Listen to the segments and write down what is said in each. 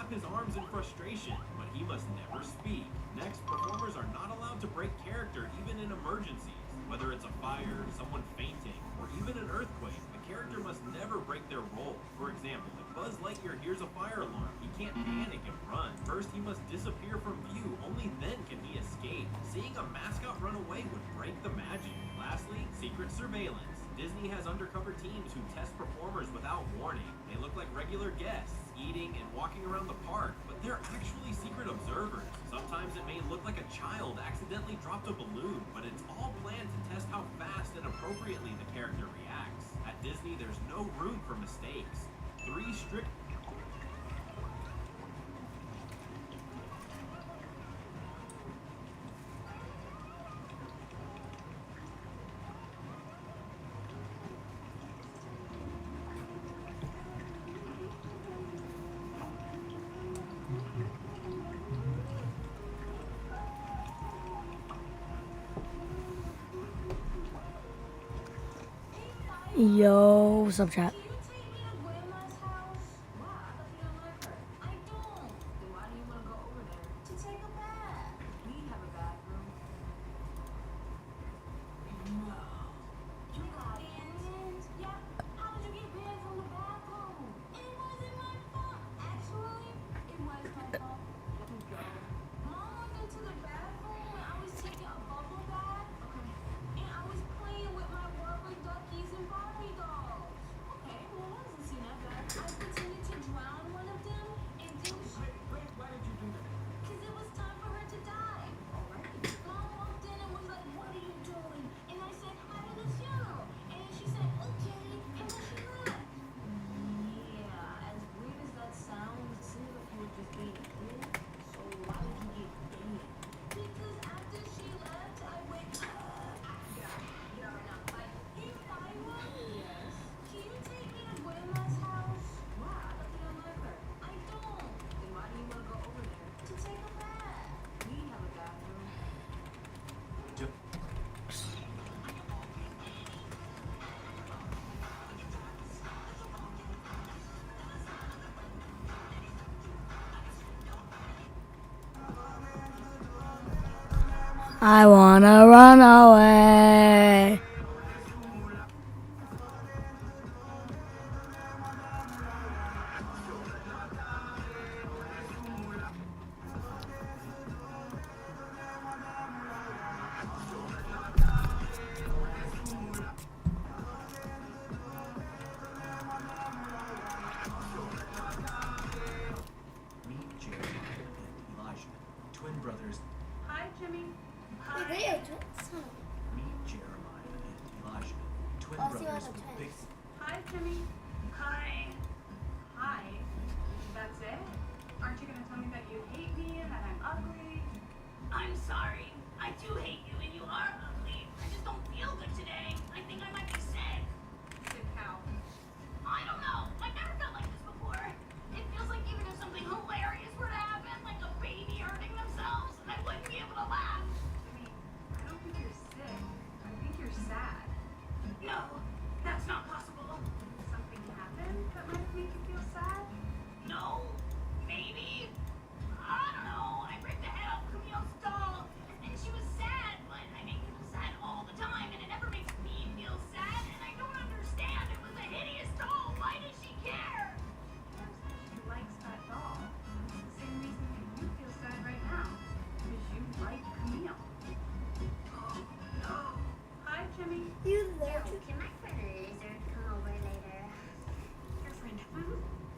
flap his arms in frustration, but he must never speak. Next, performers are not allowed to break character even in emergencies. Whether it's a fire, someone fainting, or even an earthquake, the character must never break their role. For example, if Buzz Lightyear hears a fire alarm, he can't panic and run. First, he must disappear from view. Only then can he escape. Seeing a mascot run away would break the magic. Lastly, secret surveillance. Disney has undercover teams who test performers without warning. They look like regular guests, eating and walking around the park, but they're actually secret observers. Sometimes it may look like a child accidentally dropped a balloon, but it's all planned to test how fast and appropriately the character reacts. At Disney, there's no room for mistakes. Three strict Yo, what's up, chat? I wanna run away. Meet Jeremiah and Elijah, twin brothers. Hi, Jimmy. Meet Jeremiah and Elijah, twin Oh, so brothers you're with the big. twins. Hi, Jimmy. Hi. Hi. That's it? Aren't you going to tell me that you hate me and that I'm ugly? I'm sorry. I do hate you and you are ugly. I just don't feel good today. I think I might be sick. Sick how? I don't know. I've never felt like this before. It feels like even if something hilarious were to happen, like a baby hurting themselves, I wouldn't be able to laugh. Jimmy, I don't think you're sick. I think you're sad. No, that's not possible. Something happened that might make you feel sad? No, maybe. I don't know. I ripped the head off Camille's doll, and she was sad, but I make people sad all the time, and it never makes me feel sad, and I don't understand. It was a hideous doll. Why does she care? Pam says she likes that doll. It's the same reason that you feel sad right now. Because you like Camille. Oh, no. Hi, Jimmy. You there? Can my friend Lizard come over later? Your friend who?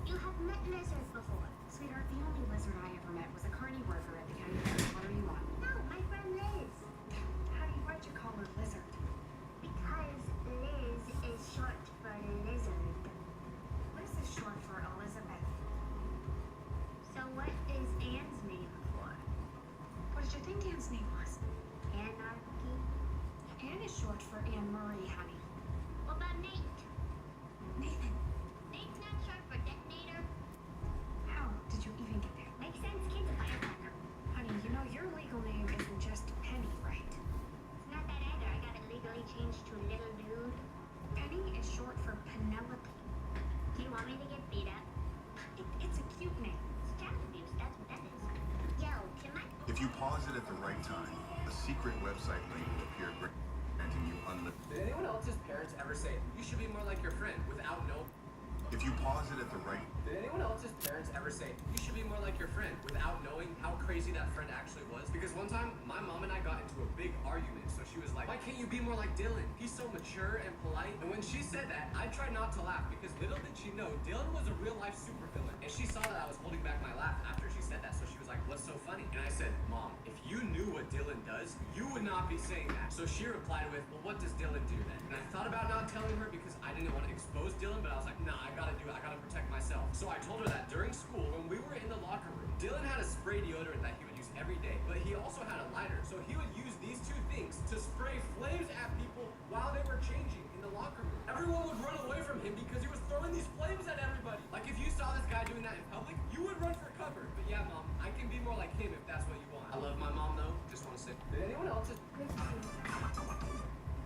You have met lizards before. Sweetheart, the only lizard I ever met was a carny worker at the county fair. What do you want? No, my friend Liz. Why'd you call her lizard? Because Liz is short for lizard. What is this short for, Elizabeth? So what is Anne's name for? What did you think Anne's name was? Anarchy? Anne is short for Anne Marie, honey. What about Nate? Nathan, Nate's not short for detonator. how did you even get there? Makes sense, kid's a firecracker. If you pause it at the right time, a secret website link will appear granting you unlimited. Did anyone else's parents ever say, you should be more like your friend without no... If you pause it at the right... Did anyone else's parents ever say, you should be more like your friend without knowing how crazy that friend actually was? Because one time, my mom and I got into a big argument, so she was like, why can't you be more like Dylan? He's so mature and polite. And when she said that, I tried not to laugh because little did she know, Dylan was a real-life supervillain. And she saw that I was holding back my laugh after she said that, so she was like, what's so funny? And I said, Mom, if you knew what Dylan does, you would not be saying that. So she replied with, well, what does Dylan do then? And I thought about not telling her because I didn't want to expose Dylan, but I was like, nah, I gotta do it. I gotta protect myself. So I told her that during school, when we were in the locker room, Dylan had a spray deodorant that he would use every day, but he also had a lighter. So he would use these two things to spray flames at people while they were changing in the locker room. Everyone would run away from him because he was throwing these flames at everybody. Like if you saw this guy doing that in public, you would run for cover. But yeah, Mom, I can be more like him if that's what you want. I love my mom though. Just want to say, did anyone else just...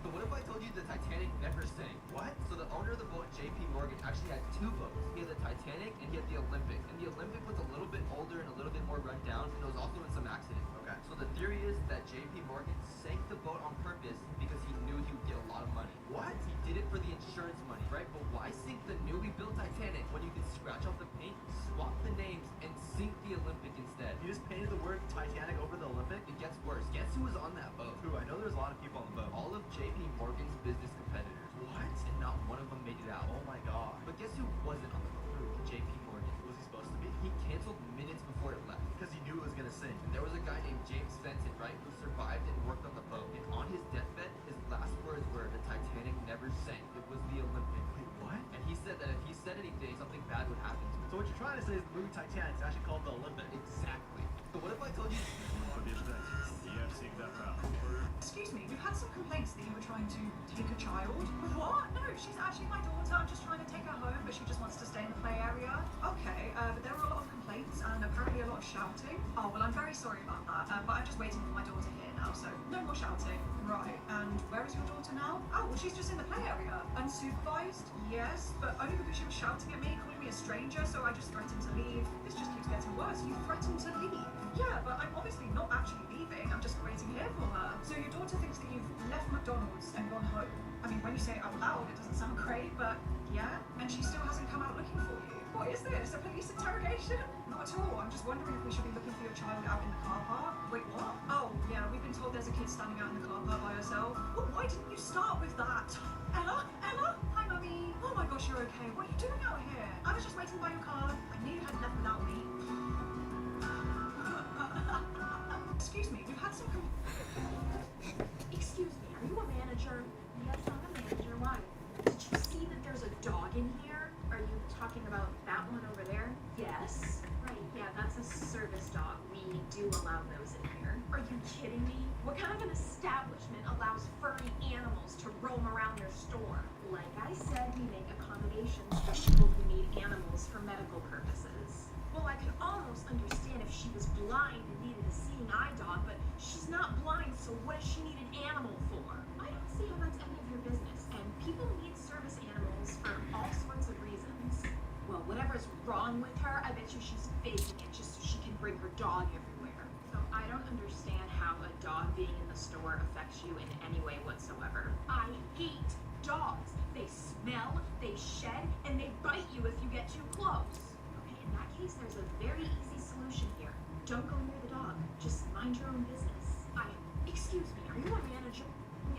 So what if I told you the Titanic never sank? What? So the owner of the boat, JP Morgan, actually had two boats. He had the Titanic and he had the Olympic. And the Olympic was a little bit older and a little bit more run down, and it was also in some accidents. Okay. So the theory is that JP Morgan sank the boat on purpose because he knew he would get a lot of money. What? He did it for the insurance money, right? But why sink the newly built Titanic when you can scratch off the paint, swap the names, and sink the Olympic instead? You just painted the word Titanic over the Olympic? It gets worse. Guess who was on that boat? Who? I know there's a lot of people on the boat. All of JP Morgan's business competitors. What? And not one of them made it out. Oh my god. But guess who wasn't on the boat? JP Morgan. Was he supposed to be? He canceled minutes before it left. Because he knew it was gonna sink. And there was a guy named James Fenton, right, who survived and worked on the boat. And on his deathbed, his last words were, the Titanic never sank. It was the Olympic. Wait, what? And he said that if he said anything, something bad would happen to him. So what you're trying to say is the movie Titanic is actually called the Olympic. Exactly. So what if I told you... Excuse me, we've had some complaints that you were trying to take a child. What? No, she's actually my daughter. I'm just trying to take her home, but she just wants to stay in the play area. Okay, but there were a lot of complaints and apparently a lot of shouting. Oh, well, I'm very sorry about that, but I'm just waiting for my daughter here now, so no more shouting. Right, and where is your daughter now? Oh, well, she's just in the play area. Unsupervised? Yes, but only because she was shouting at me, calling me a stranger, so I just threatened to leave. This just keeps getting worse. You threatened to leave. Yeah, but I'm obviously not actually leaving. I'm just waiting here for her. So your daughter thinks that you've left McDonald's and gone home. I mean, when you say it out loud, it doesn't sound great, but yeah. And she still hasn't come out looking for you. What is this? A police interrogation? Not at all. I'm just wondering if we should be looking for your child out in the car park. Wait, what? Oh, yeah, we've been told there's a kid standing out in the car park by herself. Well, why didn't you start with that? Ella? Ella? Hi, Mummy. Oh my gosh, you're okay. What are you doing out here? I was just waiting by your car. I knew you had left without me. Excuse me, we've had some Excuse me, are you a manager? Yes, I'm a manager. Why? Did you see that there's a dog in here? Are you talking about that one over there? Yes. Right, yeah, that's a service dog. We do allow those in here. Are you kidding me? What kind of an establishment allows furry animals to roam around their store? Like I said, we make accommodations for people who need animals for medical purposes. Well, I can almost understand if she was blind and needed a seeing eye dog, but she's not blind, so what does she need an animal for? I don't see how that's any of your business, and people need service animals for all sorts of reasons. Well, whatever's wrong with her, I bet you she's faking it just so she can bring her dog everywhere. So I don't understand how a dog being in the store affects you in any way whatsoever. I hate dogs. They smell, they shed, and they bite you if you get too close. In that case, there's a very easy solution here. Don't go near the dog. Just mind your own business. Excuse me, are you a manager?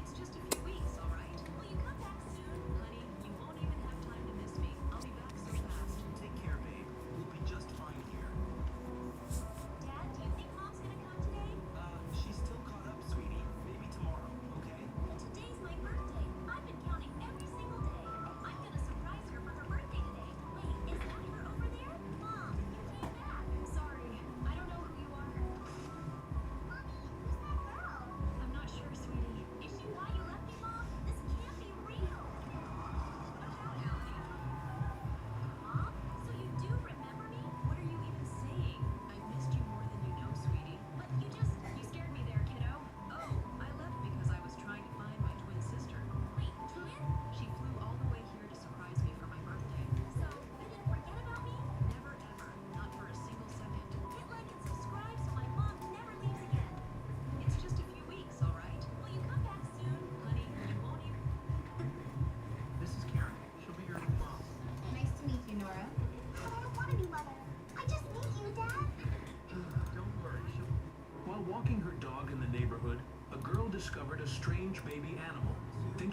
It's just a few weeks, all right? Will you come back soon, honey? You won't even have time to miss me. I'll be back so fast. Take care, babe. We'll be just fine here. Dad, do you think Mom's gonna come today? She's still caught up, sweetie. Maybe tomorrow, okay? Well, today's my birthday. I've been counting every single day. I'm gonna surprise her for her birthday today. Wait, is that her over there? Mom, you came back. Sorry, I don't know who you are. Mommy, who's that girl? I'm not sure, sweetie. Is she why you left me, Mom?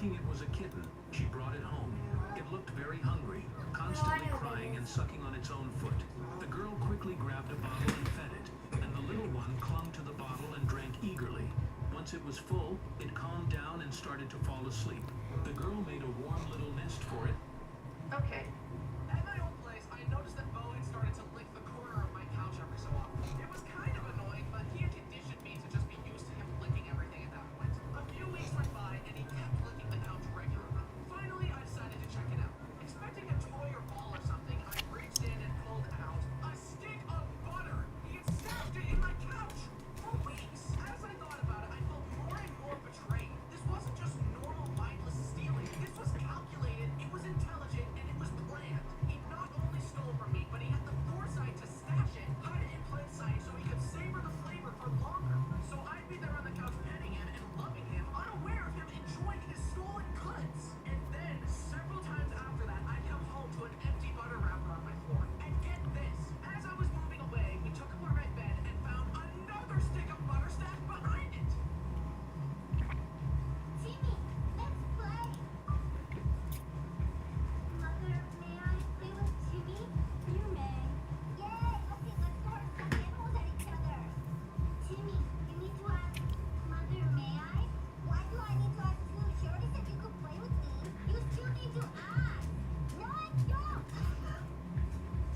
Thinking it was a kitten, she brought it home. It looked very hungry, constantly crying and sucking on its own foot. The girl quickly grabbed a bottle and fed it, and the little one clung to the bottle and drank eagerly. Once it was full, it calmed down and started to fall asleep. The girl made a warm little nest for it. Okay. At my old place, I noticed that Bo had started to lick the corner of my couch every so often. It was kind of annoying, but he had conditioned me to just be used to him licking everything at that point. A few weeks went by, and he kept licking the couch regularly. Finally, I decided to check it out. Expecting a toy or ball or something, I reached in and pulled out a stick of butter. He had stashed it in my couch for weeks. As I thought about it, I felt more and more betrayed. This wasn't just normal mindless stealing. This was calculated, it was intelligent, and it was planned. He not only stole from me, but he had the foresight to stash it, hide it in plain sight so he could savor the flavor for longer. So I'd be there on the couch petting him and loving him, unaware of him enjoying his stolen goods. And then, several times after that, I'd come home to an empty butter wrapper on my floor. And get this, as I was moving away, we took apart my bed and found another stick of butter stashed behind it. Timmy, let's play. Mother, may I play with Timmy? You may. Yay! Okay, let's start throwing animals at each other. Timmy, you need to ask. Mother, may I? Why do I need to ask too? She already said you could play with me. You still need to ask. No, I don't.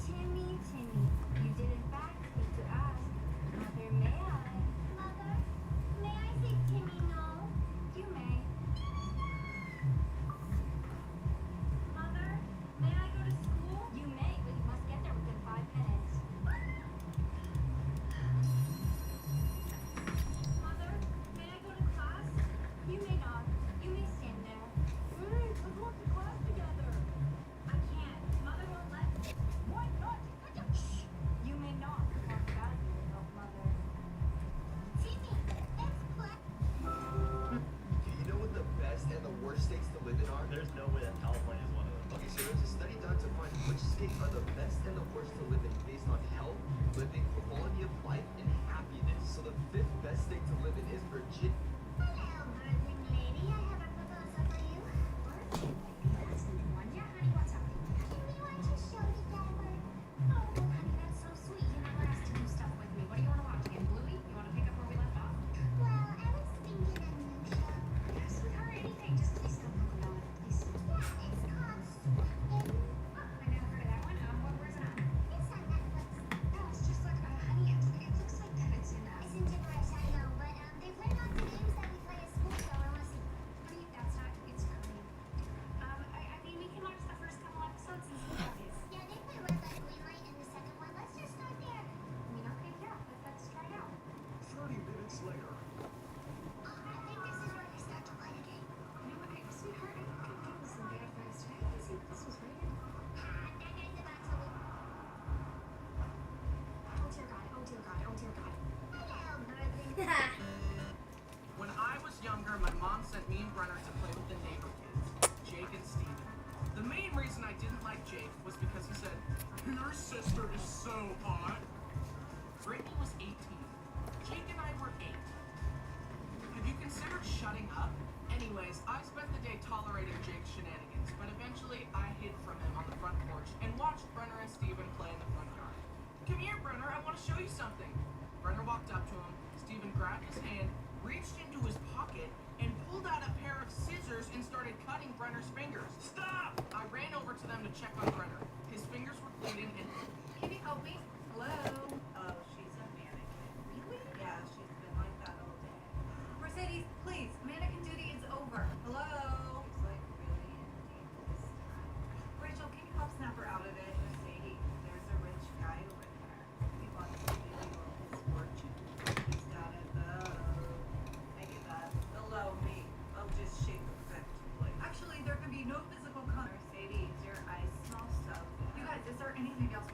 Timmy, you did in fact need to ask. Mother, may I? Mother, may I say Timmy no? You may. Mother, may I go to school? You may, but you must get there within 5 minutes. Mother, may I go to class? You may not. You may stand there. Let's walk to class together. I can't. Mother won't let me. Why not? Shh. You may not walk out of here without Mother. Timmy, let's play. Do you know what the best and the worst states to live in are? There's no way that California is one of them. Okay, so there's a study done to find which states are the best and the worst to live in based on health, living, quality of life, and happiness. So the 5th best state to live in is Virginia. Hello, birthing lady. I have a proposal for you. Birthday lady? That's a new one. Yeah, honey, what's up? Can we watch a show together? Oh, honey, that's so sweet. You never asked to do stuff with me. What do you want to watch again, Bluey? You want to pick up where we left off? Well, I was thinking a new show. Yes, sweetheart, anything. Just please don't look about it, please. Yeah, it's called Swapping. Oh, I never heard of that one. Where's it on? It's on Netflix. No, it's just like, honey, it looks like that it's in, It's in gibberish, I know, but they play lots of games that we play at school, so I want to see. honey, that's not, it's funny. I mean, we can watch the first couple episodes and see how it is. Yeah, they play red light, green light, and the second one. Let's just start there. I mean, okay, yeah, let's try it out. 30 minutes later. I think this is where we start to play the game. You know what, sweetheart, I think it was some bad advice. Did I see if this was rated? That guy's about to leave. Oh, dear God, oh, dear God, oh, dear God. Hello, birthing. When I was younger, my mom sent me and Brenner to play with the neighbor kids, Jake and Steven. The main reason I didn't like Jake was because he said, "Your sister is so hot." Brittany was 18. Jake and I were 8. Have you considered shutting up? Anyways, I spent the day tolerating Jake's shenanigans, but eventually I hid from him on the front porch and watched Brenner and Steven play in the front yard. "Come here, Brenner, I want to show you something." Brenner walked up to him. Steven grabbed his hand, reached into his pocket, and pulled out a pair of scissors and started cutting Brenner's fingers. "Stop!" I ran over to them to check on Brenner. His fingers were bleeding and... Can you help me? Hello? Oh, she's a mannequin. Really? Yeah, she's been like that all day. Mercedes, please, mannequin duty is over. Hello? She's like really in deep this time. Rachel, can you help snap her out of it? Mercedes, there's a rich guy over there. He wants to give you all his fortune. He's gotta go. Make it up. Allow me. I'll just shake effectively. Actually, there can be no physical contact. Mercedes, your eyes smell so good. You guys, is there anything else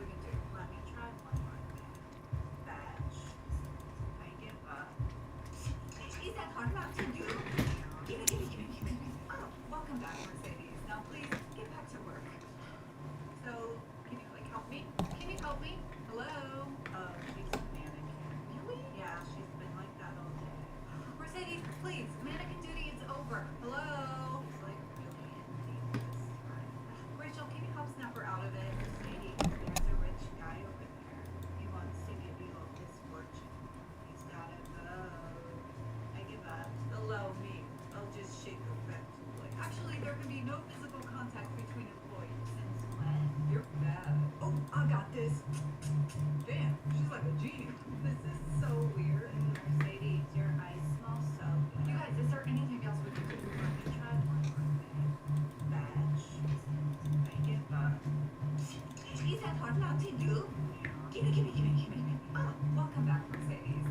Who? Gimme. Ah, welcome back, Mercedes.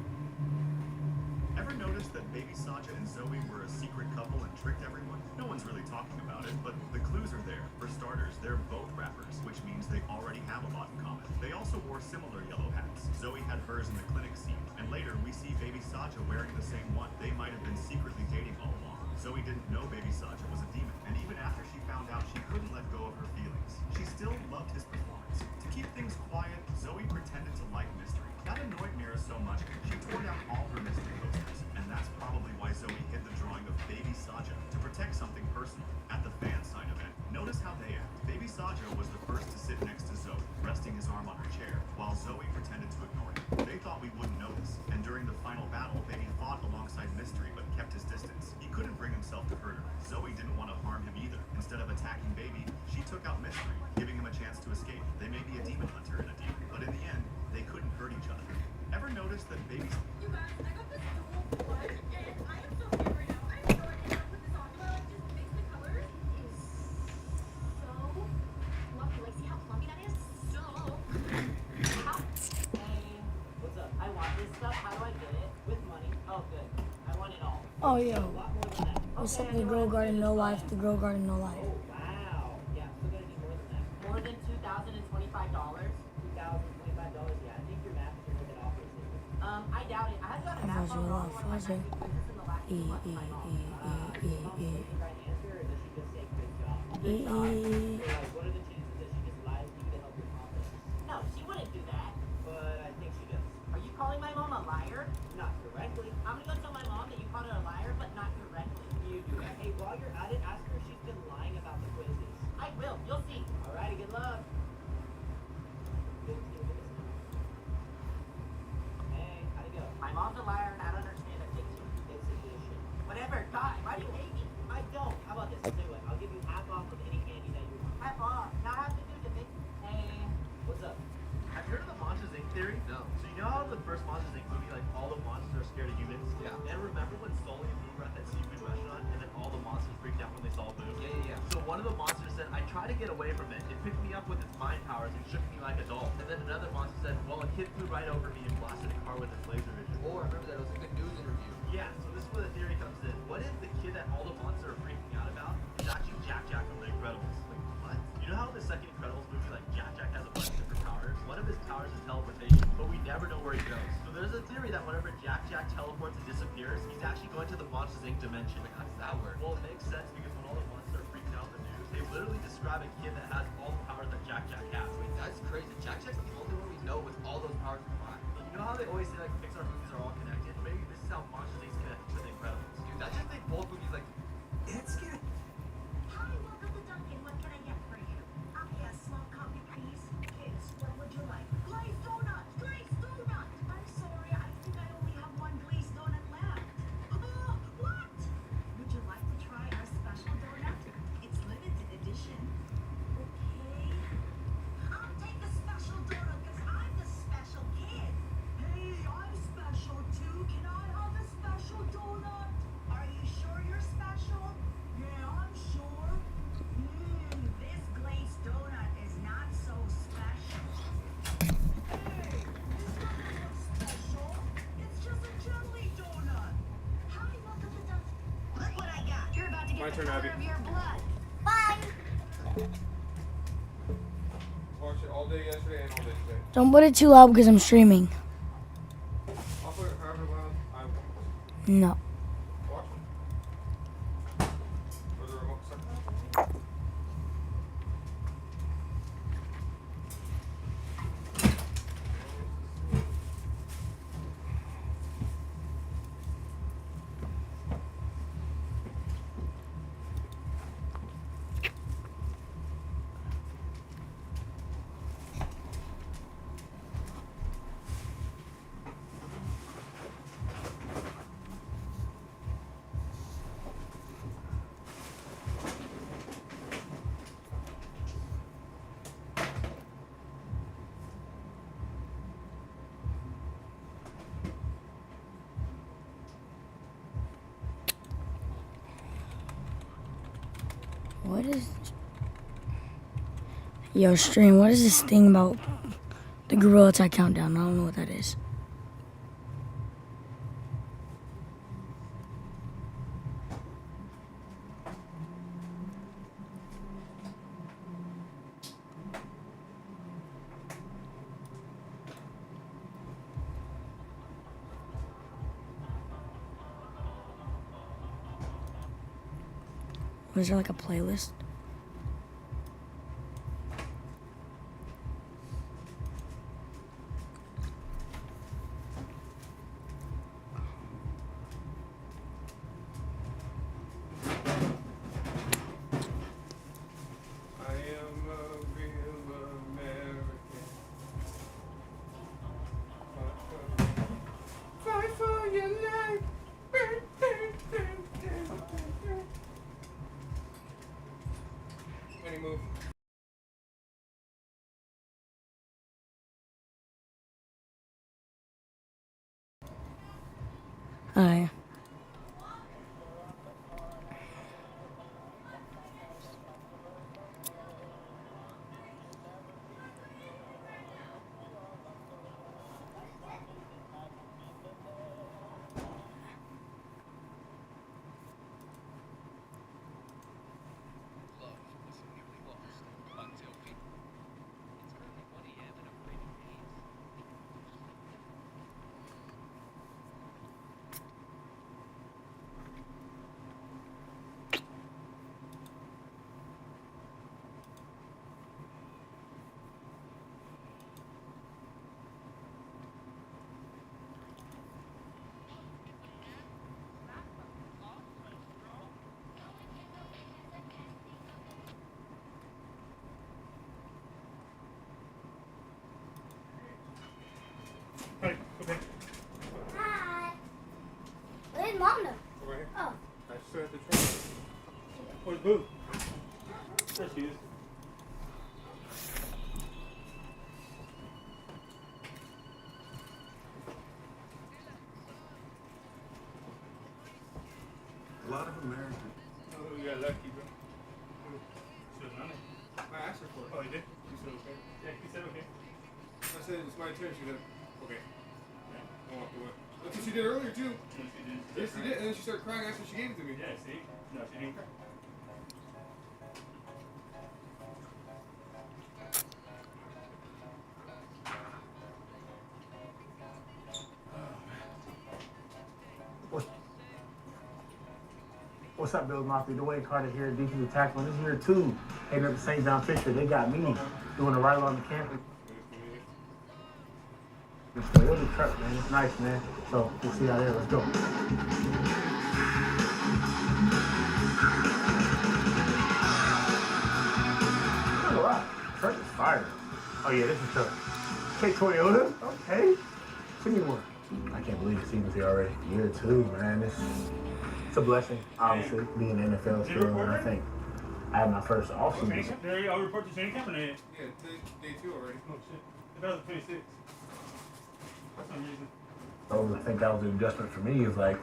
Ever noticed that Baby Saja and Zoe were a secret couple and tricked everyone? No one's really talking about it, but the clues are there. For starters, they're both rappers, which means they already have a lot in common. They also wore similar yellow hats. Zoe had hers in the clinic scene, and later we see Baby Saja wearing the same one. They might have been secretly dating all along. Zoe didn't know Baby Saja was a demon, and even after she found out she couldn't let go of her feelings, she still loved his performance. To keep things quiet, Zoe pretended to like mystery. That annoyed Mira so much, she tore down all her mystery posters, and that's probably why Zoe hid the drawing of Baby Saja to protect something personal. At the fan sign event, notice how they act. Baby Saja was the first to sit next to Zoe, resting his arm on her chair, while Zoe pretended to ignore him. They thought we wouldn't notice, and during the final battle, Baby fought alongside Mystery but kept his distance. He couldn't bring himself to hurt her. Zoe didn't want to harm him either. Instead of attacking Baby, she took out Mystery, giving him a chance to escape. They may be a demon hunter and a demon, but in the end, they couldn't hurt each other. Ever notice that Baby's... You guys, I got this dual blood, and I am so scared right now. I have no idea how to put this on. Do I like just mix the colors? It is so lucky. Like, see how plummy that is? So. How? Hey, what's up? I want this stuff. How do I get it? With money. Oh, good. I want it all. Oh, A yo. lot more than that. What's Okay, up, the Grow Garden No Life? The Grow Garden No Life. Oh, wow. Yeah, I'm still gonna need more than that. More than $2,025? $2,025? Yeah, I think your math is a little bit off here, Stephen. I doubt it. I had got a math Fuzzy, on wrong love, fuzzy. in the last 2 months. My mom. Is the right answer, or does she just say good job? Good job. So, like, what are the chances that she just lies to you to help your confidence? No, she wouldn't do that. But I think she does. Are you calling my mom a liar? Not directly. I'm gonna go tell my mom that you called her a liar, but not directly. You do that. Hey, while you're at it, ask her if she's been lying about the quizzes. I will. You'll see. Alrighty, good luck. Hey, how'd it go? My mom's a liar, and I don't understand her takes you. It's addition. Whatever. God, why do you hate me? I don't. How about this? I'll tell you what. I'll give you half off of any candy that you want. Half off. Not have to do to me. Hey, what's up? Have you heard of the Monsters Inc. theory? No. So you know how in the first Monsters Inc. movie, like, all the monsters are scared of humans? Yeah. And remember when Sully and Boo were at that seafood restaurant, and then all the monsters freaked out when they saw Boo? Yeah. So one of the monsters said, I tried to get away from it. It picked me up with its mind powers and shook me like a doll. And then another monster said, well, a kid flew right over me and blasted a car with its laser vision. Oh, I remember that. It was a good news interview. Yeah, so this is where the theory comes in. What if the kid that all the monsters are freaking out about is actually Jack Jack from The Incredibles? Like, what? You know how in the second Incredibles movie, like, Jack Jack has a bunch of different powers? One of his powers is teleportation, but we never know where he goes. So there's a theory that whenever Jack Jack teleports and disappears, he's actually going to the Monsters Inc. dimension. Like, how does that work? Well, it makes sense because when all the monsters are freaking out in the news, they literally describe a kid that has all the powers that Jack Jack has. Wait, that's crazy. Jack Jack's the only one we know with all those powers combined. You know how they always say, like, Pixar movies are all connected? Maybe this is how Monsters Inc. connected to The Incredibles. Dude, that just make both movies, like, it's scary. Hi, welcome to Dunkin'. What can I get for you? I'll get a small coffee, please. Kids, what would you like? Glazed donut! Glazed donut! I'm sorry, I think I only have one glazed donut left. Oh, what? Would you like to try our special donut? It's limited edition. Okay. I'll take the special donut because I'm the special kid. Hey, I'm special too. Can I have a special donut? Are you sure you're special? Yeah, I'm sure. This glazed donut is not so special. Hey, this doesn't look special. It's just a jelly donut. Hi, welcome to Dunkin'. Look what I got. You're about to get the color of your blood. Bye. Watched it all day yesterday and all day today. Don't put it too loud because I'm streaming. I'll put it however loud I want. No. Watch it. Or the remote second. What is... Yo, stream, what is this thing about The Gorilla Tag Countdown. I don't know what that is. Was there like a playlist? I am a real American. Fight for your life. Any move. Alright. Hey, okay. Hi. Where's Mom now? Over here. Oh. I still have to try. Where's Boo? There she is. A lot of Americans. Oh, you got lucky, bro. She was on it. I asked her for it. Oh, you did? She said okay. Yeah, he said okay. I said it's my turn. She said okay. Yeah. I walked away. That's what she did earlier too. No, she didn't. Yes, she did. And then she started crying after she gave it to me. Yeah, see? No, she didn't cry. What's up, Bill Mafia? Dwayne Carter here, defensive tackle. This is year 2, heading up to St. John Fisher. They got me doing a ride along the campus. It's a Toyota truck, man. It's nice, man. So we'll see how there. Let's go. Oh, wow. Truck is fire. Oh yeah, this is the K Toyota. Okay. Give me one. I can't believe the season's here already. Year 2, man. It's a blessing, obviously, being in the NFL still, and I think I had my first off-season. I'll report to training camp or not yet? Yeah, day 2 already. Oh shit. I thought it was 26. For some reason. So I think that was the adjustment for me, is like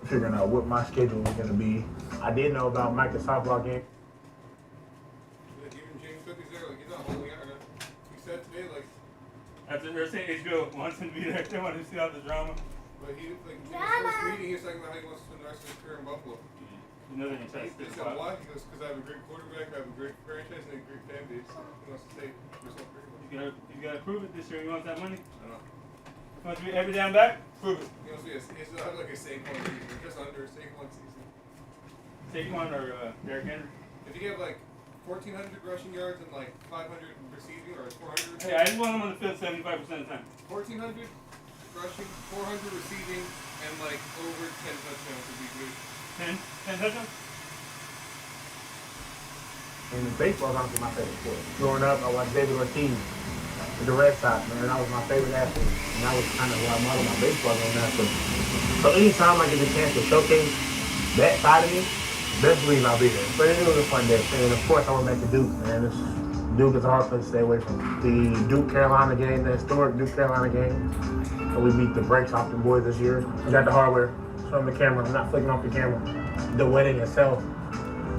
figuring out what my schedule was going to be. I did know about Mike the softball game. Even James Cook is there, like, he's not holding out. He said today, like, after her saying HBO wants him to be there, they want to see all the drama. But he, like, in his first meeting, he was talking about how he wants to spend the rest of his career in Buffalo. You know they're going to try to stay. He said, why? He goes, because I have a great quarterback, I have a great franchise, and a great fan base. He wants to stay for his whole career. You got to prove it this year. You want that money? I know. You want to be every down back? Prove it. He wants to be he's like a Saquon season, just under a Saquon season. Saquon or Derrick Henry? If you get like 1,400 rushing yards and like 500 receiving or 400. Hey, I just want him on the field 75% of the time. 1,400 rushing, 400 receiving, and like over 10 touchdowns would be good. 10 touchdowns? And baseball is honestly my favorite sport. Growing up, I watched David Ortiz with the Red Sox, man. That was my favorite athlete. And that was kind of where I modeled my baseball game after. So anytime I get the chance to showcase that side of me, best believe I'll be there. But it was a fun day. And of course, I went back to Duke, man. Duke is a hard place to stay away from. The Duke-Carolina game, the historic Duke-Carolina game. And we beat the brakes off the boys this year. We got the hardware. From the camera, I'm not flicking off the camera. The wedding itself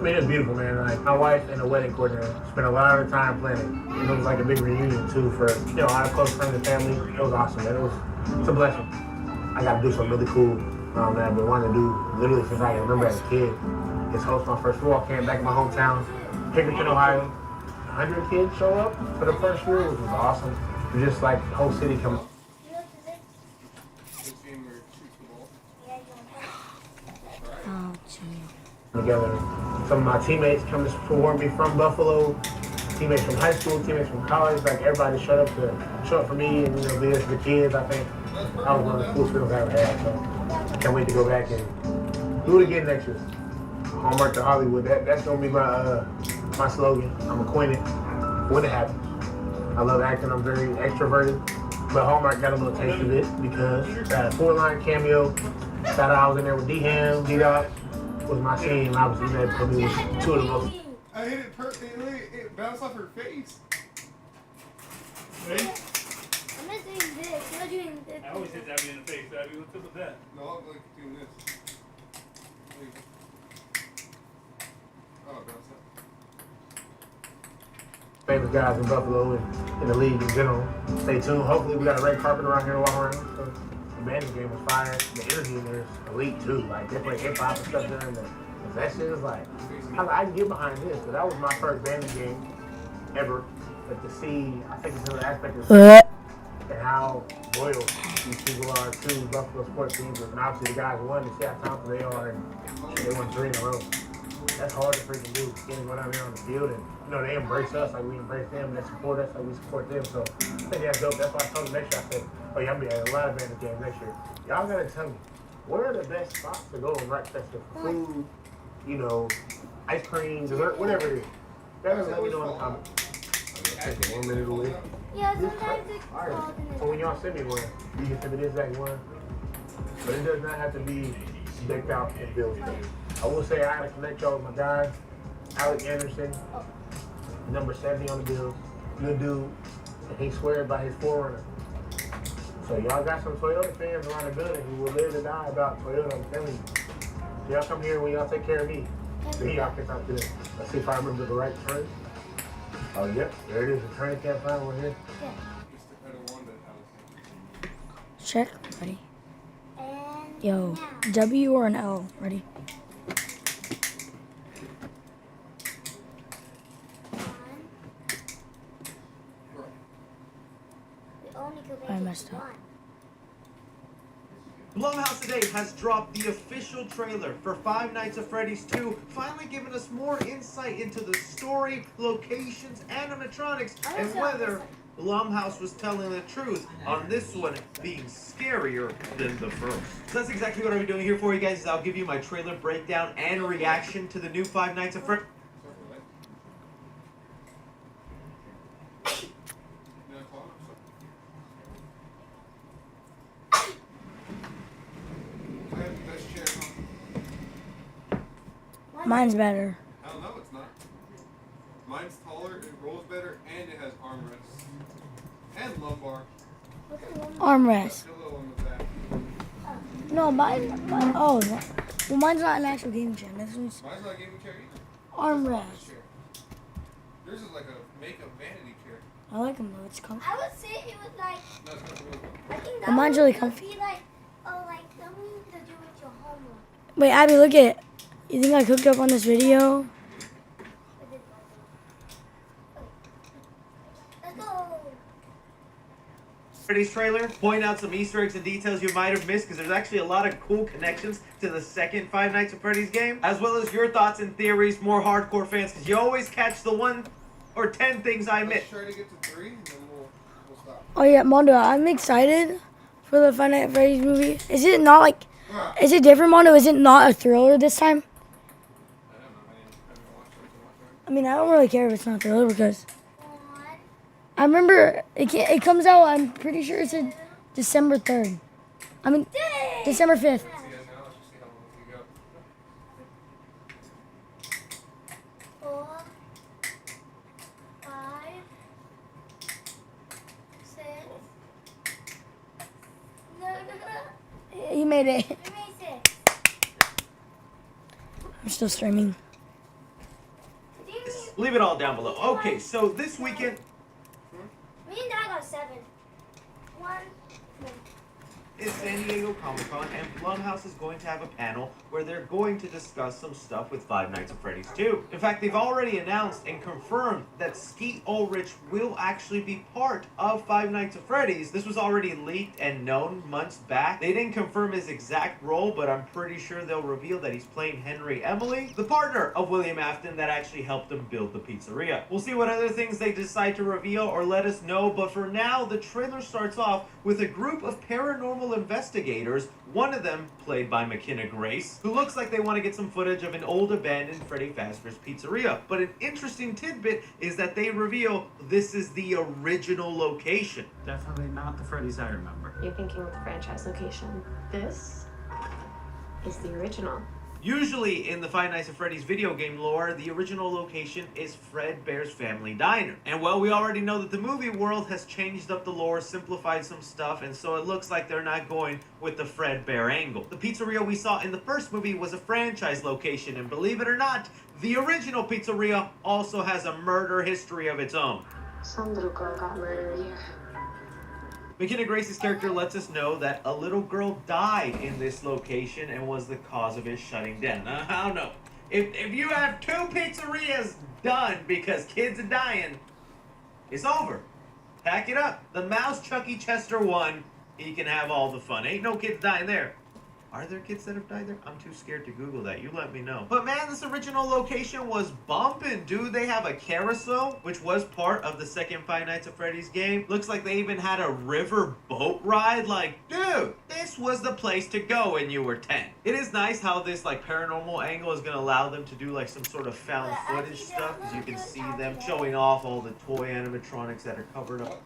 mean, it's beautiful, man. Like, my wife and the wedding coordinator spent a lot of time planning. And it was like a big reunion, too, for, you know, our close friends and family. It was awesome, man. It's a blessing. I got to do something really cool that I've been wanting to do literally since I can remember as a kid. It's host my first football camp back in my hometown, Pickerington, Ohio. 100 kids show up for the first year, which was awesome. It was just like the whole city coming. Oh, gee. Together. Some of my teammates come to support me from Buffalo, teammates from high school, teammates from college, like everybody showed up for me and, you know, be there for the kids. I think that was one of the coolest feelings I ever had. So can't wait to go back and do it again next year. Hallmark to Hollywood. That's gonna be my slogan. I'm acquainted when it happens. I love acting. I'm very extroverted, but Hallmark got a little taste of it because that 4-line cameo. Shout out, I was in there with D-Ham, D-Dot was my scene. Obviously, that for me was two of the most. I hit it perfectly. It bounced off her face. Ready? I'm not doing this. You're doing this. I always hit Abby in the face. Abby, what's up with that? No, I'm like doing this. Oh, it bounced up. Famous guys in Buffalo and in the league in general. Stay tuned. Hopefully, we got a red carpet around here to walk around. So the banding game was fire. The energy in there is elite too. Like they play hip hop and stuff during the possession. Is like I can get behind this. But that was my first banding game ever. But to see, I think it's another aspect of and how loyal these people are to Buffalo sports teams. And obviously the guys won. To see how talented they are, and they won 3 in a row. That's hard to freaking do. Getting going out here on the field, and you know they embrace us like we embrace them. They support us like we support them. So I think that's dope. That's why I told them next year. I said, "Oh yeah, I'm gonna be at a lot of bandit games next year. Y'all gotta tell me where are the best spots to go in Rochester for food, you know, ice cream, dessert, whatever it is. Y'all gotta let me know in the comments." I'm taking 1 minute away. Yeah, sometimes it's Alright. cold in So when y'all send me one, you can send me this exact one. But it does not have to be decked out in Bill's face. I will say I gotta connect y'all with my guy, Alec Anderson, number 70 on the Bills. Good dude. And he swears by his forerunner. So y'all got some Toyota fans around the building who will live to die about Toyota, I'm telling you. So y'all come here when y'all take care of me. Then y'all can talk to them. Let's see if I remember the right trend. Oh, yep. There it is. The training camp final one here. Check. Ready? Yo, W or an L? Ready? I messed up. Blumhouse today has dropped the official trailer for Five Nights at Freddy's 2, finally giving us more insight into the story, locations, animatronics, and whether Blumhouse was telling the truth on this one being scarier than the first. So that's exactly what I'll be doing here for you guys. Is I'll give you my trailer breakdown and reaction to the new Five Nights at Freddy's. Mine's better. Hell no, it's not. Mine's taller, it rolls better, and it has armrests. And lumbar. Armrest. Pillow on the back. No, mine. Oh, well, mine's not an actual gaming chair. This one's Mine's not a gaming chair either. armrest. Yours is like a makeup vanity chair. I like them though. It's comfy. I would say it was like. No, it's not really. I think Well, mine's really would comfy. be like, oh, like something to do with your homework. Wait, Abby, look at it. You think I cooked up on this video? Let's go. Freddy's trailer, point out some Easter eggs and details you might have missed, because there's actually a lot of cool connections to the second Five Nights at Freddy's game, as well as your thoughts and theories, more hardcore fans, because you always catch the 1 or 10 things I miss. Let's try to get to 3, and then we'll stop. Oh yeah, Mondo, I'm excited for the Five Nights at Freddy's movie. Is it not like? Is it different, Mondo? Is it not a thriller this time? I mean, I don't really care if it's not a thriller because I remember it comes out. I'm pretty sure it's December 3rd. I mean, December 5th. 4, 5, 6. No. You made it. We made 6. I'm still streaming. Leave it all down below. Okay, so this weekend... Me and Dad got 7. 1. It's San Diego Comic-Con, and Blumhouse is going to have a panel where they're going to discuss some stuff with Five Nights at Freddy's 2. In fact, they've already announced and confirmed that Skeet Ulrich will actually be part of Five Nights at Freddy's. This was already leaked and known months back. They didn't confirm his exact role, but I'm pretty sure they'll reveal that he's playing Henry Emily, the partner of William Afton that actually helped him build the pizzeria. We'll see what other things they decide to reveal or let us know, but for now, the trailer starts off with a group of paranormal investigators, one of them played by McKenna Grace, who looks like they want to get some footage of an old abandoned Freddy Fazbear's Pizzeria. But an interesting tidbit is that they reveal this is the original location. Definitely not the Freddy's I remember. You're thinking of the franchise location. This is the original. Usually in the Five Nights at Freddy's video game lore, the original location is Fredbear's Family Diner. And well, we already know that the movie world has changed up the lore, simplified some stuff, and so it looks like they're not going with the Fredbear angle. The pizzeria we saw in the first movie was a franchise location, and believe it or not, the original pizzeria also has a murder history of its own. Some little girl got murdered here. McKenna Grace's character lets us know that a little girl died in this location and was the cause of its shutting down. Now, I don't know. If you have 2 pizzerias done because kids are dying, it's over. Pack it up. The Mouse Chucky Chester won. He can have all the fun. Ain't no kids dying there. Are there kids that have died there? I'm too scared to Google that. You let me know. But man, this original location was bumping, dude. They have a carousel, which was part of the second Five Nights at Freddy's game. Looks like they even had a river boat ride. Like, dude, this was the place to go when you were 10. It is nice how this like paranormal angle is going to allow them to do like some sort of found footage stuff, because you can see them showing off all the toy animatronics that are covered up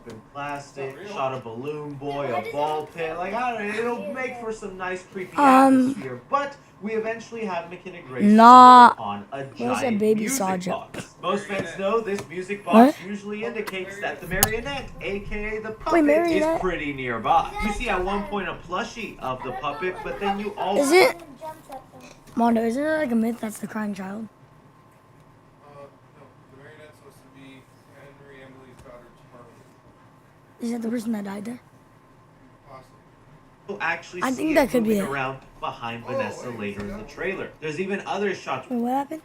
in plastic, shot a balloon boy, a ball pit. Like, I don't know, it'll make for some nice creepy atmosphere. But we eventually have McKenna Grace on a giant music box. Most fans know this music box usually indicates that the marionette, aka the puppet, is pretty nearby. You see at one point a plushie of the puppet, but then you also... Is it? Mondo, isn't it like a myth that's the crying child? Is that the person that died there? We'll actually I see think it that could be moving it. around behind Vanessa later in the trailer. There's even other shots. Wait, what happened?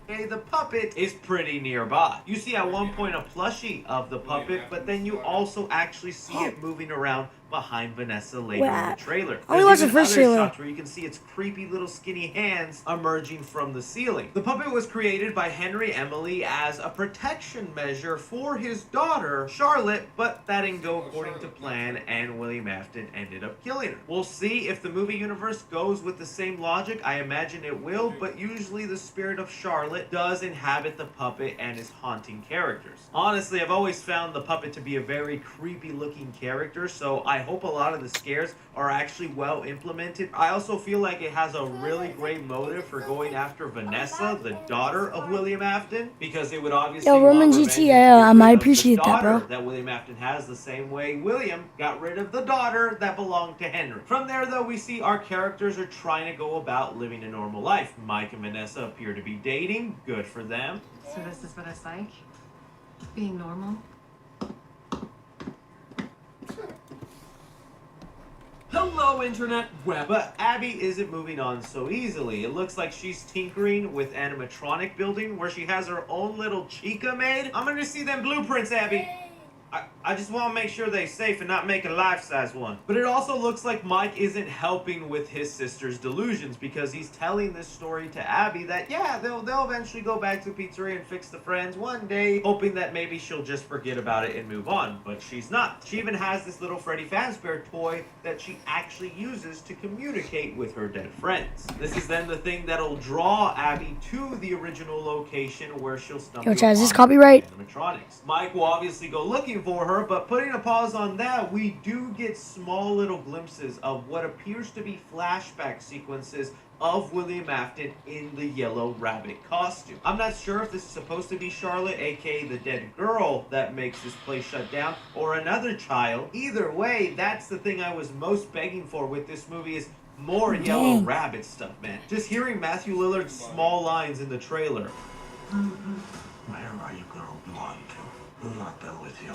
Hey, the puppet is pretty nearby. You see at one point a plushie of the puppet, but then you also actually see it moving around behind Vanessa later in the trailer. I only watched the There's first even other trailer. shots where you can see its creepy little skinny hands emerging from the ceiling. The puppet was created by Henry Emily as a protection measure for his daughter, Charlotte, but that didn't go according to plan, and William Afton ended up killing her. We'll see if the movie universe goes with the same logic. I imagine it will, but usually the spirit of Charlotte does inhabit the puppet and is haunting characters. Honestly, I've always found the puppet to be a very creepy looking character, so I hope a lot of the scares are actually well implemented. I also feel like it has a really great motive for going after Vanessa, the daughter of William Afton, because it would obviously Yo, Roman want GT, revenge I and get might rid of the appreciate that, bro. daughter that William Afton has, the same way William got rid of the daughter that belonged to Henry. From there, though, we see our characters are trying to go about living a normal life. Mike and Vanessa appear to be dating. Good for them. So this is what it's like? Being normal? Hello, internet web. But Abby isn't moving on so easily. It looks like she's tinkering with animatronic building where she has her own little Chica made. I'm gonna see them blueprints, Abby. I just want to make sure they're safe and not make a life-size one. But it also looks like Mike isn't helping with his sister's delusions, because he's telling this story to Abby that, yeah, they'll eventually go back to the pizzeria and fix the friends one day, hoping that maybe she'll just forget about it and move on. But she's not. She even has this little Freddy Fazbear toy that she actually uses to communicate with her dead friends. This is then the thing that'll draw Abby to the original location where she'll stumble Yo, Chaz, is this upon copyright? animatronics. Mike will obviously go looking for her, but putting a pause on that, we do get small little glimpses of what appears to be flashback sequences of William Afton in the yellow rabbit costume. I'm not sure if this is supposed to be Charlotte, aka the dead girl that makes this place shut down, or another child. Either way, that's the thing I was most begging for with this movie, is More Dang. Yellow Rabbit stuff, man. Just hearing Matthew Lillard's small lines in the trailer. Where are you going to? I'm not done with you.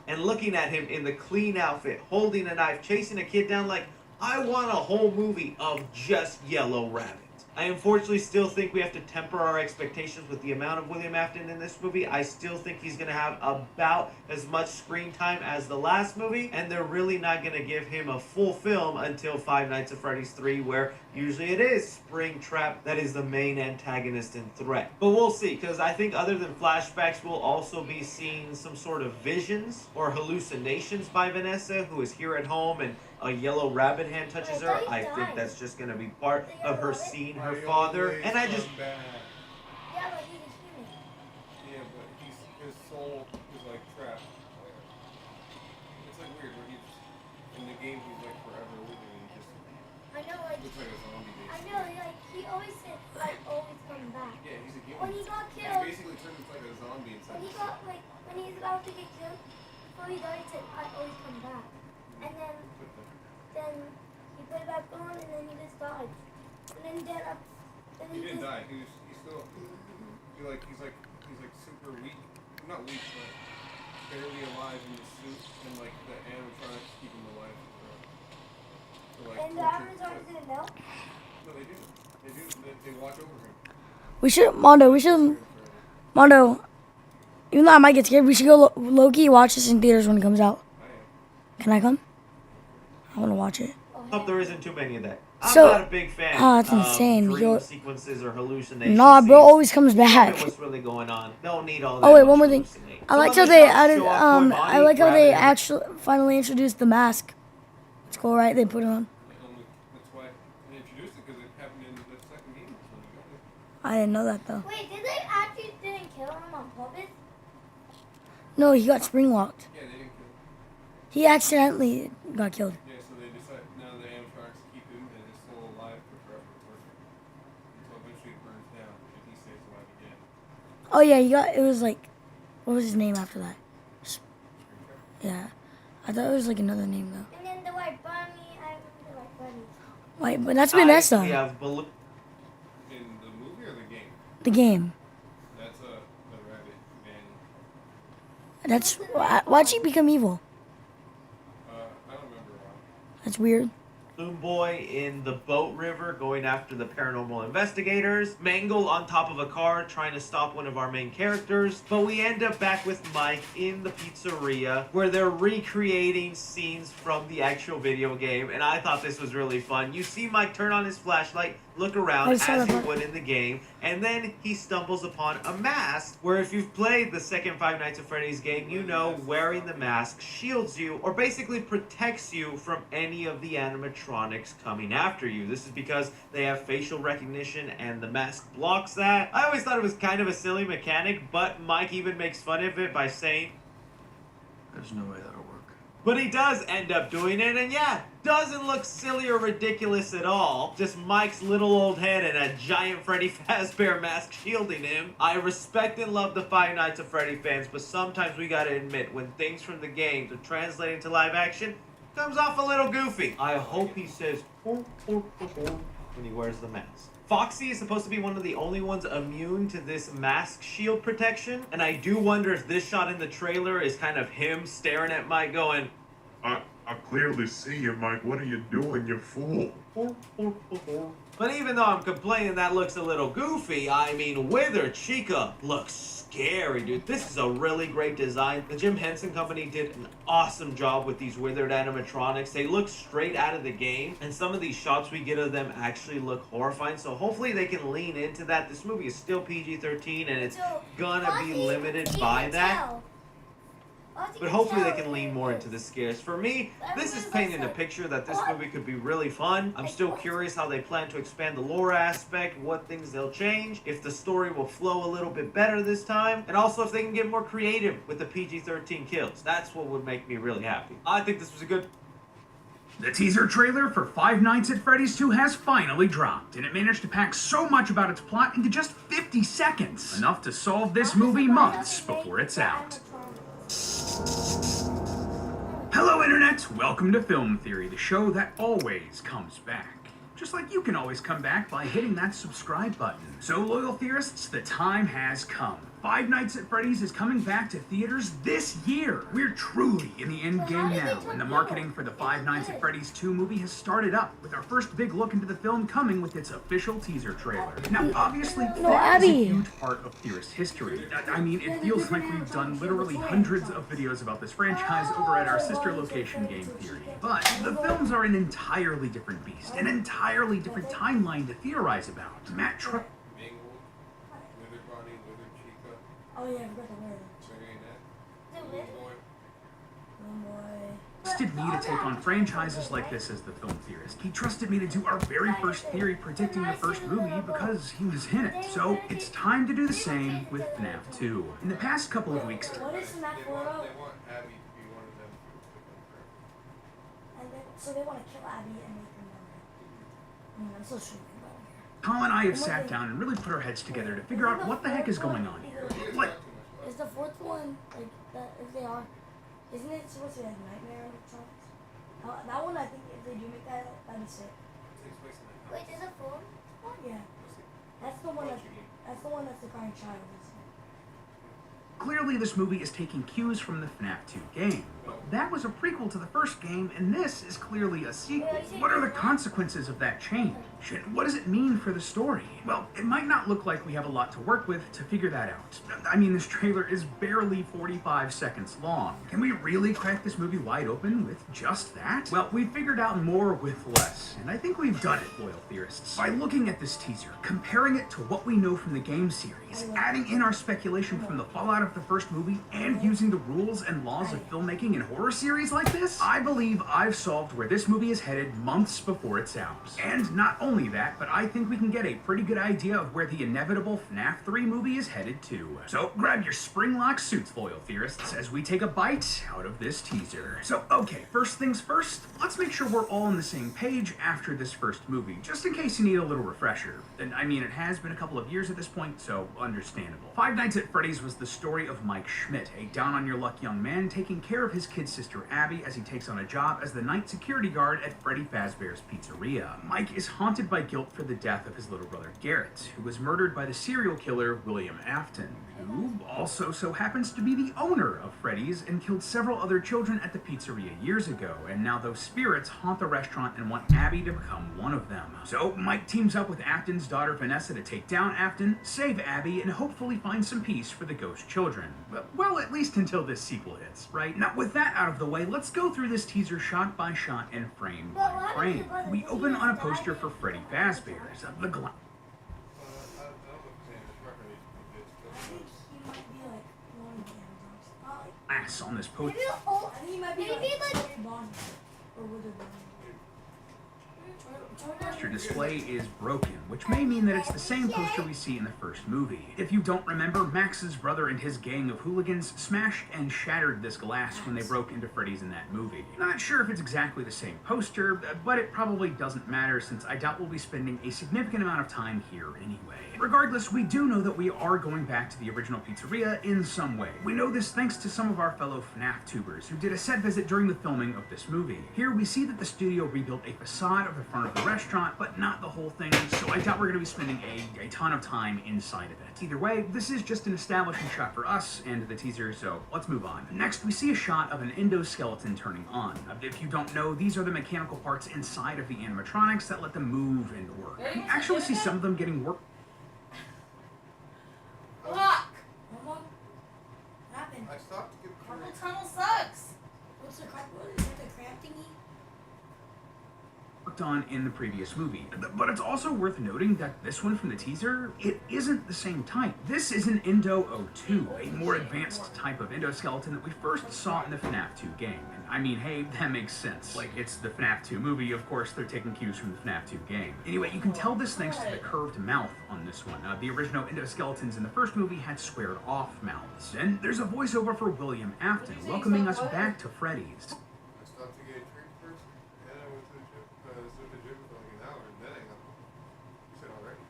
And looking at him in the clean outfit, holding a knife, chasing a kid down, like, I want a whole movie of just Yellow Rabbit. I unfortunately still think we have to temper our expectations with the amount of William Afton in this movie. I still think he's going to have about as much screen time as the last movie, and they're really not going to give him a full film until Five Nights at Freddy's 3, where usually it is Springtrap that is the main antagonist and threat. But we'll see, because I think other than flashbacks, we'll also be seeing some sort of visions or hallucinations by Vanessa, who is here at home and a yellow rabbit hand touches her. I think that's just going to be part of her seeing her father. And I just... Yeah, but his soul is like trapped. It's like weird where he's in the game. He's like forever living and he just I know, like, looks like a zombie. I know, like, he always said, like, always come back. Yeah, he's a human. When he got He killed, basically turned into like a zombie inside. when he got, like, when he was about to get killed, before he died, he said, I always come back. And then he put it back on, and then he just died. And then he He didn't die. He's still he's like super weak. Not weak, but barely alive in the suit, and like the animatronics keep him alive. And the animatronics didn't know? No, they do. They watch over him. We should, Mondo, even though I might get scared, we should go low-key watch this in theaters when it comes out. Can I come? I want to watch it. I hope there isn't too many of that. I'm So- not a big fan that's of insane. dream sequences or hallucinations. Nah, bro always comes Tell me back. what's really going on. Don't need all that. Oh wait, much one more thing. hallucinate. I like Some how of they the shots added. show off more I body like how rather they than- actually finally introduced the mask. It's cool, right? They put it on. That's why they introduced it, because it happened in the second game. I didn't know that though. Wait, did they actually didn't kill him on purpose? No, he got spring locked. Yeah, they didn't kill him. He accidentally got killed. Yeah, so they decided now the animatronics keep him and is still alive for forever. Until eventually it burns down and he stays alive again. Oh yeah, he got. It was like, what was his name after that? Yeah, I thought it was like another name though. And then the white bunny, I remember the white bunny. Wait, but that's We Vanessa. have Baloo. In the movie or the game? The game. That's the rabbit man. That's why'd she become evil? I don't remember why. That's weird. Balloon Boy in the boat river going after the paranormal investigators. Mangle on top of a car trying to stop one of our main characters. But we end up back with Mike in the pizzeria where they're recreating scenes from the actual video game. And I thought this was really fun. You see Mike turn on his flashlight, look around I as saw that he part. would in the game. And then he stumbles upon a mask where if you've played the second Five Nights at Freddy's game, you know wearing the mask shields you or basically protects you from any of the animatronics coming after you. This is because they have facial recognition and the mask blocks that. I always thought it was kind of a silly mechanic, but Mike even makes fun of it by saying, There's no way that'll work. but he does end up doing it, and yeah, doesn't look silly or ridiculous at all. Just Mike's little old head and a giant Freddy Fazbear mask shielding him. I respect and love the Five Nights at Freddy fans, but sometimes we gotta admit, when things from the games are translating to live action, comes off a little goofy. I hope he says when he wears the mask. Foxy is supposed to be one of the only ones immune to this mask shield protection, and I do wonder if this shot in the trailer is kind of him staring at Mike going, I clearly see you, Mike. What are you doing, you fool? But even though I'm complaining that looks a little goofy, I mean, Wither Chica looks scary, dude. This is a really great design. The Jim Henson Company did an awesome job with these withered animatronics. They look straight out of the game, and some of these shots we get of them actually look horrifying, so hopefully they can lean into that. This movie is still PG-13, and it's gonna be limited by that. But hopefully they can lean more into the scares. For me, this is painting a picture that this movie could be really fun. I'm still curious how they plan to expand the lore aspect, what things they'll change, if the story will flow a little bit better this time, and also if they can get more creative with the PG-13 kills. That's what would make me really happy. I think this was a good... The teaser trailer for Five Nights at Freddy's 2 has finally dropped, and it managed to pack so much about its plot into just 50 seconds. Enough to solve this movie months before it's out. Hello Internet, welcome to Film Theory, the show that always comes back. Just like you can always come back by hitting that subscribe button. So loyal theorists, the time has come. Five Nights at Freddy's is coming back to theaters this year. We're truly in the end game now, and the marketing for the Five Nights at Freddy's 2 movie has started up, with our first big look into the film coming with its official teaser trailer. Now, obviously, that is a huge part of theorist history. I mean, it feels like we've done literally hundreds of videos about this franchise over at our sister location Game Theory. But the films are an entirely different beast, an entirely different timeline to theorize about. Matt Trusted Oh yeah, I forgot the word. Trusted me to take on franchises like this as the film theorist. He trusted me to do our very first theory predicting the first movie because he was in it. So it's time to do the same with FNAF 2. In the past couple of weeks, What is FNAF 4 about? So they want to kill Abby and make her number. I'm so sure about it. Colin and I have sat down and really put our heads together to figure out what the heck is going on here. Like, is the fourth one like that? If they are, isn't it supposed to be like Nightmare electronics? That one, I think, if they do make that, that'd be sick. Wait, there's a phone? Oh yeah, that's the one. That's the one that's the crying child. Isn't it? clearly this movie is taking cues from the FNAF 2 game. That was a prequel to the first game, and this is clearly a sequel. What are the consequences of that change? And what does it mean for the story? Well, it might not look like we have a lot to work with to figure that out. I mean, this trailer is barely 45 seconds long. Can we really crack this movie wide open with just that? Well, we figured out more with less, and I think we've done it, loyal theorists. By looking at this teaser, comparing it to what we know from the game series, adding in our speculation from the fallout of the first movie, and using the rules and laws of filmmaking in horror series like this, I believe I've solved where this movie is headed months before it's out. And not only that, but I think we can get a pretty good idea of where the inevitable FNAF 3 movie is headed to. So grab your spring-lock suits, loyal theorists, as we take a bite out of this teaser. So okay, first things first, let's make sure we're all on the same page after this first movie, just in case you need a little refresher. And I mean, it has been a couple of years at this point, so understandable. Five Nights at Freddy's was the story of Mike Schmidt, a down-on-your-luck young man taking care of his kid sister Abby as he takes on a job as the night security guard at Freddy Fazbear's Pizzeria. Mike is haunted by guilt for the death of his little brother Garrett, who was murdered by the serial killer William Afton, who also so happens to be the owner of Freddy's and killed several other children at the pizzeria years ago, and now those spirits haunt the restaurant and want Abby to become one of them. So Mike teams up with Afton's daughter Vanessa to take down Afton, save Abby, and hopefully find some peace for the ghost children. Well, at least until this sequel hits, right? Now with that out of the way, let's go through this teaser shot by shot and frame by frame. We open on a poster for Freddy Fazbear's The Glass. On this poster display is broken, which may mean that it's the same poster we see in the first movie. If you don't remember, Max's brother and his gang of hooligans smashed and shattered this glass when they broke into Freddy's in that movie. Not sure if it's exactly the same poster, but it probably doesn't matter since I doubt we'll be spending a significant amount of time here anyway. Regardless, we do know that we are going back to the original pizzeria in some way. We know this thanks to some of our fellow FNAF tubers who did a set visit during the filming of this movie. Here we see that the studio rebuilt a facade of the front of the restaurant, but not the whole thing, so I doubt we're going to be spending a ton of time inside of it. Either way, this is just an establishing shot for us and the teaser, so let's move on. Next, we see a shot of an endoskeleton turning on. If you don't know, these are the mechanical parts inside of the animatronics that let them move and work. You actually see some of them getting work. Look! What happened? I stopped to get Carpal tunnel sucks! What's the carpal? Is that the cramp thingy? Worked on in the previous movie. But it's also worth noting that this one from the teaser, it isn't the same type. This is an Endo 02, a more advanced type of endoskeleton that we first saw in the FNAF 2 game. And I mean, hey, that makes sense. Like, it's the FNAF 2 movie, of course they're taking cues from the FNAF 2 game. Anyway, you can tell this thanks to the curved mouth on this one. The original endoskeletons in the first movie had squared off mouths. And there's a voiceover for William Afton, welcoming us back to Freddy's. I stopped to get a drink first, and I went to the gym. I was at the gym for like an hour, and then I got home. You said already?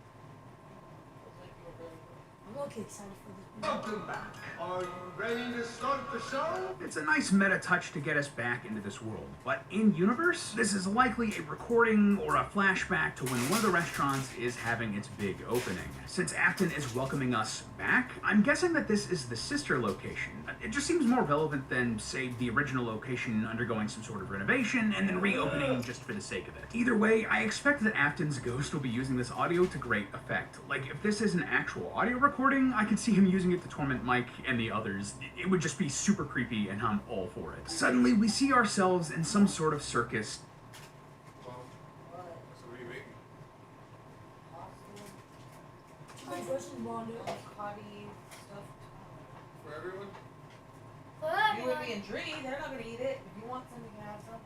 I'm okay excited for this movie. Welcome back. Are you ready to start the show? It's a nice meta touch to get us back into this world, but in universe, this is likely a recording or a flashback to when one of the restaurants is having its big opening. Since Afton is welcoming us back, I'm guessing that this is the sister location. It just seems more relevant than, say, the original location undergoing some sort of renovation and then reopening just for the sake of it. Either way, I expect that Afton's ghost will be using this audio to great effect. Like, if this is an actual audio recording, I could see him using it to torment Mike and the others. It would just be super creepy, and I'm all for it. Suddenly, we see ourselves in some sort of circus. Well, so what are you making? For everyone? You and me and Dritty, they're not gonna eat it. If you want some, you can have some.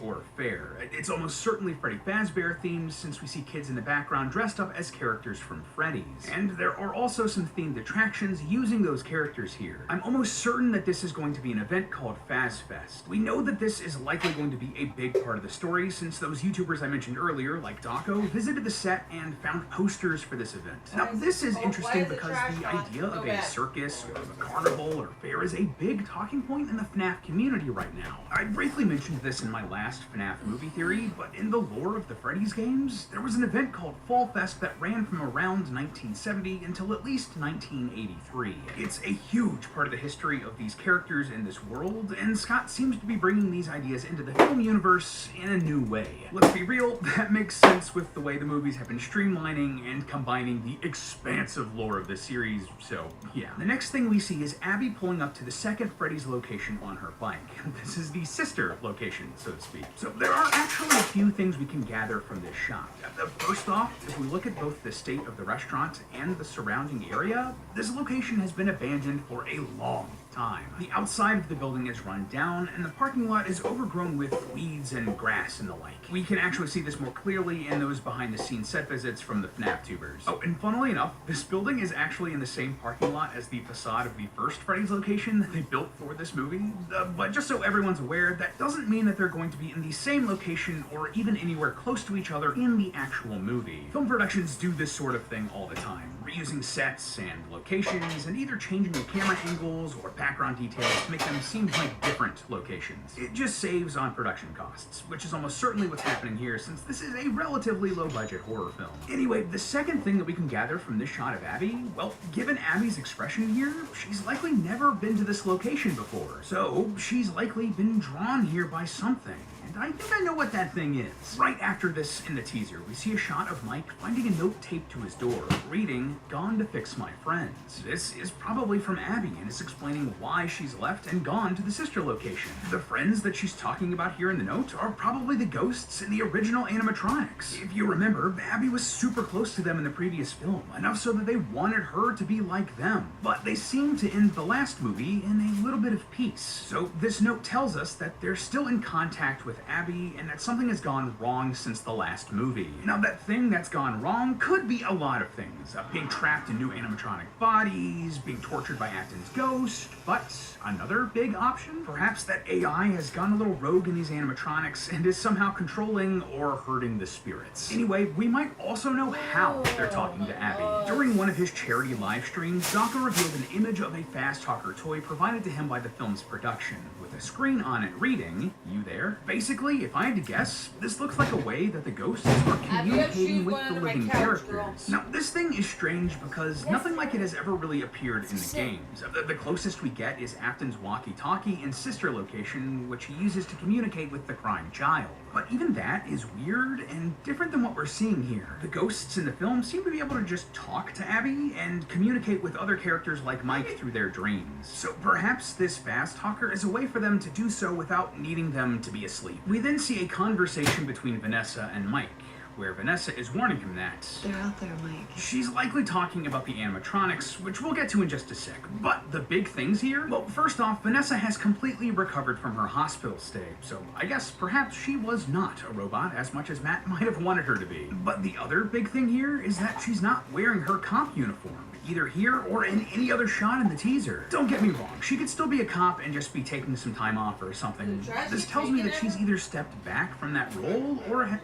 Or fair. It's almost certainly Freddy Fazbear themed, since we see kids in the background dressed up as characters from Freddy's. And there are also some themed attractions using those characters here. I'm almost certain that this is going to be an event called FazFest. We know that this is likely going to be a big part of the story, since those YouTubers I mentioned earlier, like Daco, visited the set and found posters for this event. Now, this is interesting because the idea of a circus or a carnival or fair is a big talking point in the FNAF community right now. I briefly mentioned this in my last FNAF movie theory, but in the lore of the Freddy's games, there was an event called Fall Fest that ran from around 1970 until at least 1983. It's a huge part of the history of these characters in this world, and Scott seems to be bringing these ideas into the film universe in a new way. Let's be real, that makes sense with the way the movies have been streamlining and combining the expansive lore of the series, so yeah. The next thing we see is Abby pulling up to the second Freddy's location on her bike. This is the sister location, so to speak. So there are actually a few things we can gather from this shot. First off, if we look at both the state of the restaurant and the surrounding area, this location has been abandoned for a long time. The outside of the building is run down, and the parking lot is overgrown with weeds and grass and the like. We can actually see this more clearly in those behind-the-scenes set visits from the FNAF tubers. Oh, and funnily enough, this building is actually in the same parking lot as the facade of the first Freddy's location that they built for this movie. But just so everyone's aware, that doesn't mean that they're going to be in the same location or even anywhere close to each other in the actual movie. Film productions do this sort of thing all the time, reusing sets and locations and either changing the camera angles or background details to make them seem like different locations. It just saves on production costs, which is almost certainly what's happening here since this is a relatively low-budget horror film. Anyway, the second thing that we can gather from this shot of Abby, well, given Abby's expression here, she's likely never been to this location before, so she's likely been drawn here by something. And I think I know what that thing is. Right after this in the teaser, we see a shot of Mike finding a note taped to his door, reading, "Gone to fix my friends." This is probably from Abby, and it's explaining why she's left and gone to the sister location. The friends that she's talking about here in the note are probably the ghosts in the original animatronics. If you remember, Abby was super close to them in the previous film, enough so that they wanted her to be like them. But they seem to end the last movie in a little bit of peace. So this note tells us that they're still in contact with Abby, and that something has gone wrong since the last movie. Now, that thing that's gone wrong could be a lot of things. Being trapped in new animatronic bodies, being tortured by Afton's ghost, but another big option? Perhaps that AI has gone a little rogue in these animatronics and is somehow controlling or hurting the spirits. Anyway, we might also know how they're talking to Abby. During one of his charity live streams, Daco revealed an image of a Fast Talker toy provided to him by the film's production, with a screen on it reading, "You there?" Basically, if I had to guess, this looks like a way that the ghosts are communicating with the living characters. Now, this thing is strange because nothing like it has ever really appeared in the games. The closest we get is Afton's walkie-talkie in sister location, which he uses to communicate with the crying child. But even that is weird and different than what we're seeing here. The ghosts in the film seem to be able to just talk to Abby and communicate with other characters like Mike through their dreams. So perhaps this Fast Talker is a way for them to do so without needing them to be asleep. We then see a conversation between Vanessa and Mike, where Vanessa is warning him that They're out there, Mike. she's likely talking about the animatronics, which we'll get to in just a sec. But the big things here? Well, first off, Vanessa has completely recovered from her hospital stay, so I guess perhaps she was not a robot as much as Matt might have wanted her to be. But the other big thing here is that she's not wearing her cop uniform, either here or in any other shot in the teaser. Don't get me wrong, she could still be a cop and just be taking some time off or something. This tells me that she's either stepped back from that role or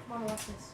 Come on, watch this.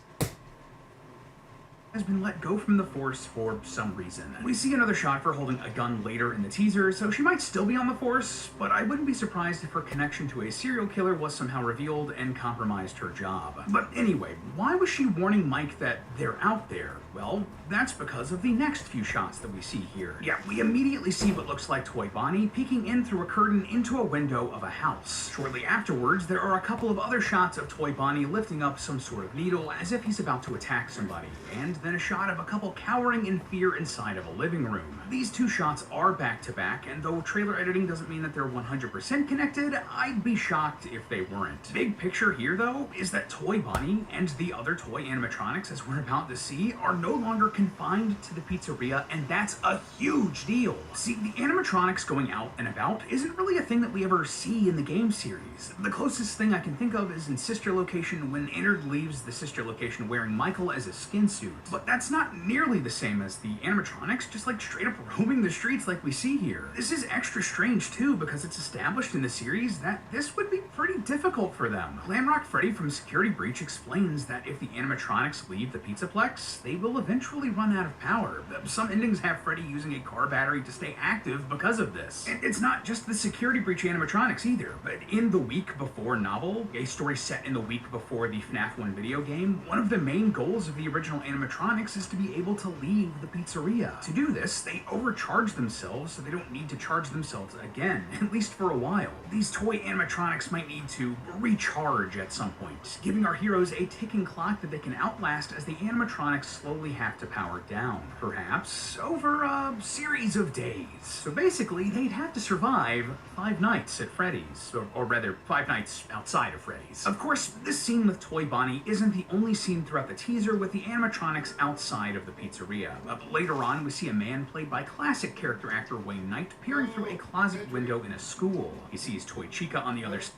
Has been let go from the force for some reason. We see another shot of her holding a gun later in the teaser, so she might still be on the force, but I wouldn't be surprised if her connection to a serial killer was somehow revealed and compromised her job. But anyway, why was she warning Mike that they're out there? Well, that's because of the next few shots that we see here. Yeah, we immediately see what looks like Toy Bonnie peeking in through a curtain into a window of a house. Shortly afterwards, there are a couple of other shots of Toy Bonnie lifting up some sort of needle as if he's about to attack somebody, and then a shot of a couple cowering in fear inside of a living room. These two shots are back to back, and though trailer editing doesn't mean that they're 100% connected, I'd be shocked if they weren't. Big picture here, though, is that Toy Bonnie and the other toy animatronics, as we're about to see, are no longer confined to the pizzeria, and that's a huge deal. See, the animatronics going out and about isn't really a thing that we ever see in the game series. The closest thing I can think of is in Sister Location when Innard leaves the Sister Location wearing Michael as a skin suit. But that's not nearly the same as the animatronics, just like straight up roaming the streets like we see here. This is extra strange too because it's established in the series that this would be pretty difficult for them. Glamrock Freddy from Security Breach explains that if the animatronics leave the Pizzaplex, they will eventually run out of power. Some endings have Freddy using a car battery to stay active because of this. And it's not just the Security Breach animatronics either, but in the week before novel, a story set in the week before the FNAF 1 video game, one of the main goals of the original animatronics is to be able to leave the pizzeria. To do this, they overcharge themselves so they don't need to charge themselves again, at least for a while. These toy animatronics might need to recharge at some point, giving our heroes a ticking clock that they can outlast as the animatronics slowly have to power down, perhaps over a series of days. So basically, they'd have to survive 5 nights at Freddy's, or rather, 5 nights outside of Freddy's. Of course, this scene with Toy Bonnie isn't the only scene throughout the teaser with the animatronics outside of the pizzeria. Later on, we see a man played by classic character actor Wayne Knight peering through a closet window in a school. He sees Toy Chica on the other side.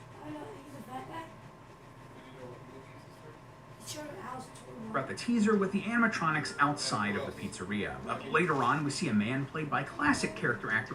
Throughout the teaser with the animatronics outside of the pizzeria. Later on, we see a man played by classic character actor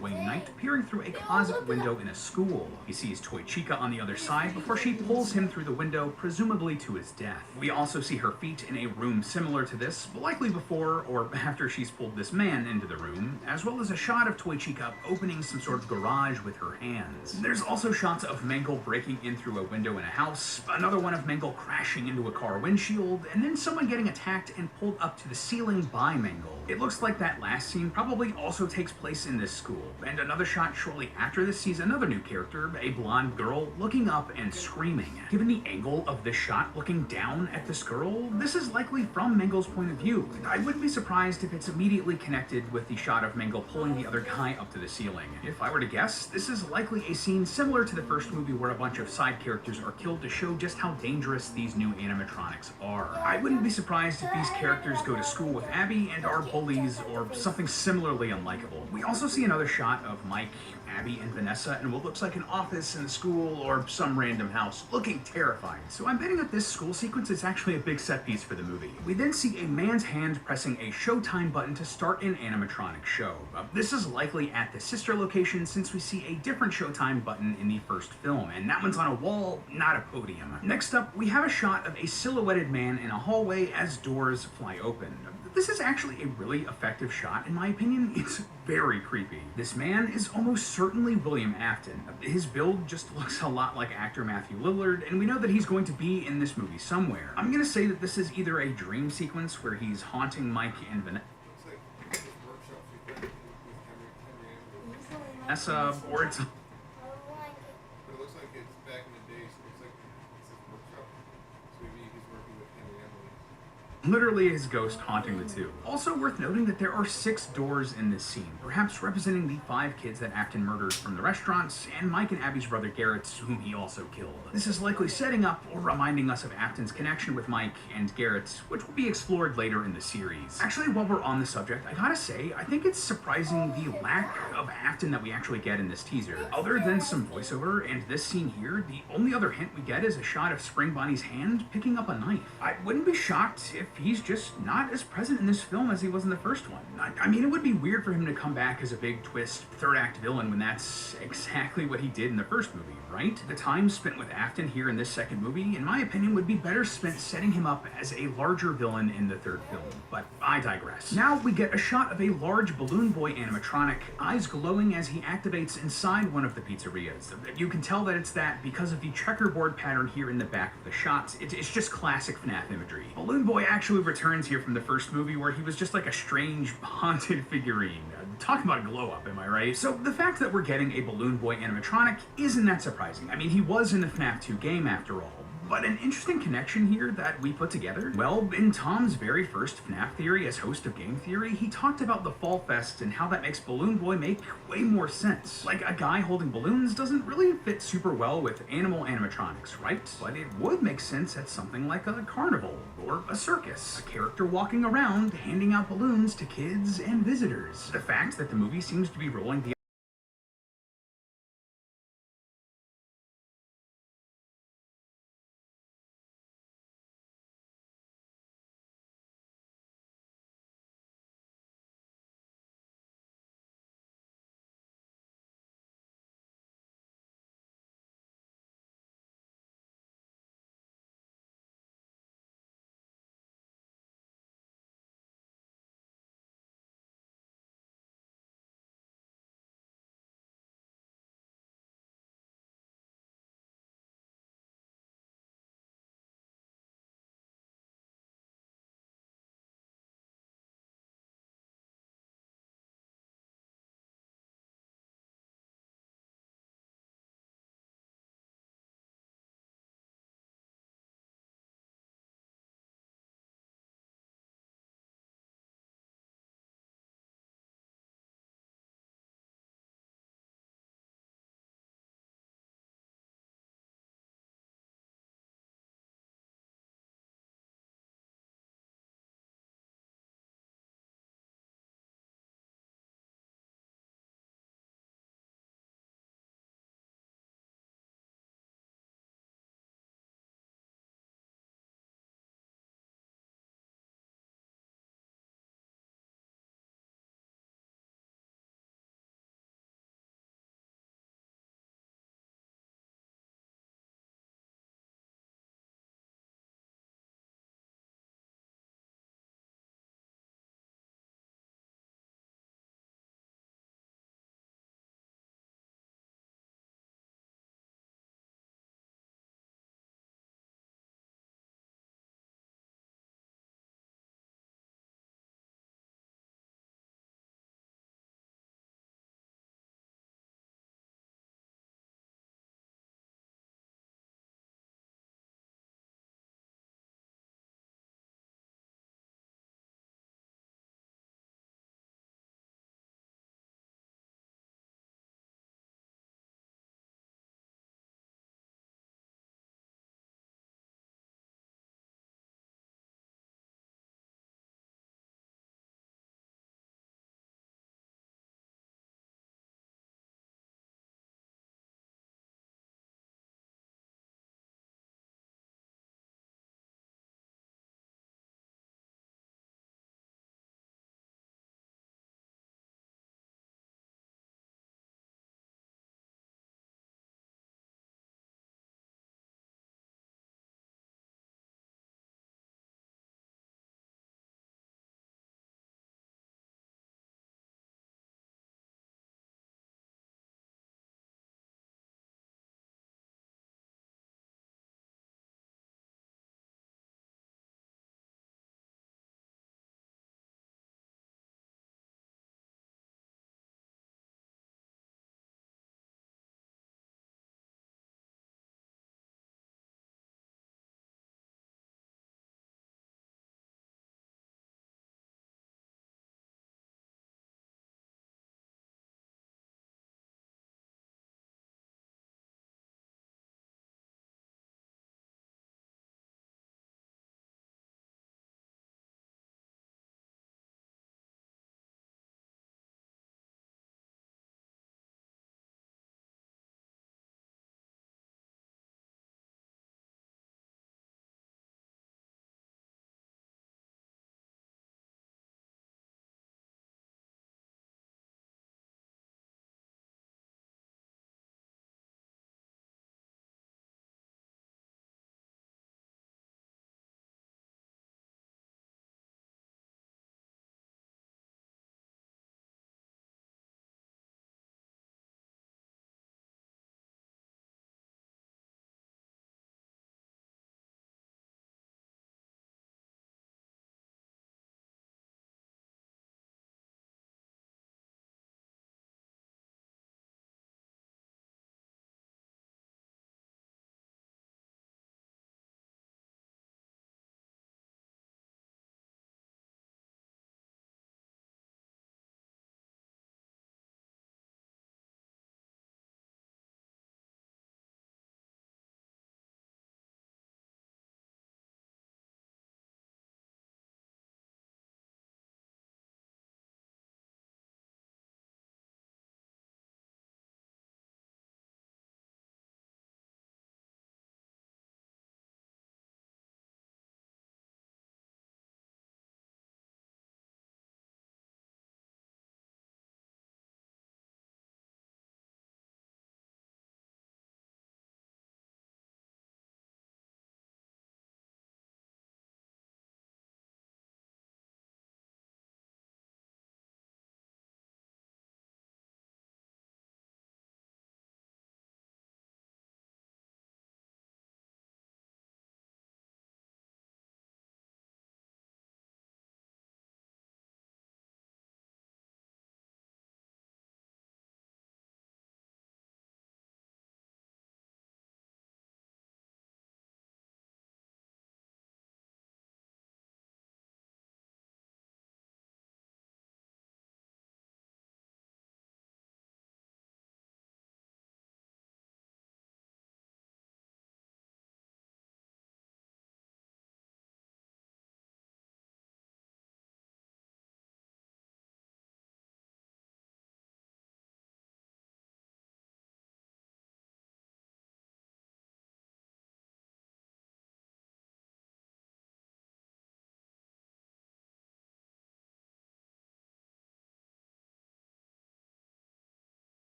Wayne Knight peering through a closet window in a school. He sees Toy Chica on the other side before she pulls him through the window, presumably to his death. We also see her feet in a room similar to this, likely before or after she's pulled this man into the room, as well as a shot of Toy Chica opening some sort of garage with her hands. There's also shots of Mangle breaking in through a window in a house, another one of Mangle crashing into a car windshield, and then someone getting attacked and pulled up to the ceiling by Mangle. It looks like that last scene probably also takes place in this school. And another shot shortly after this sees another new character, a blonde girl, looking up and screaming. Given the angle of this shot looking down at this girl, this is likely from Mangle's point of view. I wouldn't be surprised if it's immediately connected with the shot of Mangle pulling the other guy up to the ceiling. If I were to guess, this is likely a scene similar to the first movie where a bunch of side characters are killed to show just how dangerous these new animatronics are. I wouldn't be surprised if these characters go to school with Abby and are bullies or something similarly unlikable. We also see another shot of Mike, Abby, and Vanessa in what looks like an office in the school or some random house, looking terrified. So I'm betting that this school sequence is actually a big set piece for the movie. We then see a man's hand pressing a Showtime button to start an animatronic show. This is likely at the sister location since we see a different Showtime button in the first film, and that one's on a wall, not a podium. Next up, we have a shot of a silhouetted man in a hallway as doors fly open. This is actually a really effective shot, in my opinion. It's very creepy. This man is almost certainly William Afton. His build just looks a lot like actor Matthew Lillard, and we know that he's going to be in this movie somewhere. I'm gonna say that this is either a dream sequence where he's haunting Mike and Vanessa, or it's literally his ghost haunting the two. Also worth noting that there are 6 doors in this scene, perhaps representing the 5 kids that Afton murders from the restaurants, and Mike and Abby's brother Garrett, whom he also killed. This is likely setting up or reminding us of Afton's connection with Mike and Garrett, which will be explored later in the series. Actually, while we're on the subject, I gotta say, I think it's surprising the lack of Afton that we actually get in this teaser. Other than some voiceover and this scene here, the only other hint we get is a shot of Spring Bonnie's hand picking up a knife. I wouldn't be shocked if he's just not as present in this film as he was in the first one. I mean, it would be weird for him to come back as a big twist third act villain when that's exactly what he did in the first movie, right? The time spent with Afton here in this second movie, in my opinion, would be better spent setting him up as a larger villain in the third film, but I digress. Now we get a shot of a large Balloon Boy animatronic, eyes glowing as he activates inside one of the pizzerias. You can tell that it's that because of the checkerboard pattern here in the back of the shot. It's just classic FNAF imagery. Balloon Boy actually returns here from the first movie where he was just like a strange haunted figurine. Talking about a glow up, am I right? So the fact that we're getting a Balloon Boy animatronic isn't that surprising. I mean, he was in the FNAF 2 game after all. But an interesting connection here that we put together? Well, in Tom's very first FNAF Theory as host of Game Theory, he talked about the Fall Fest and how that makes Balloon Boy make way more sense. Like, a guy holding balloons doesn't really fit super well with animal animatronics, right? But it would make sense at something like a carnival or a circus. A character walking around handing out balloons to kids and visitors. The fact that the movie seems to be rolling the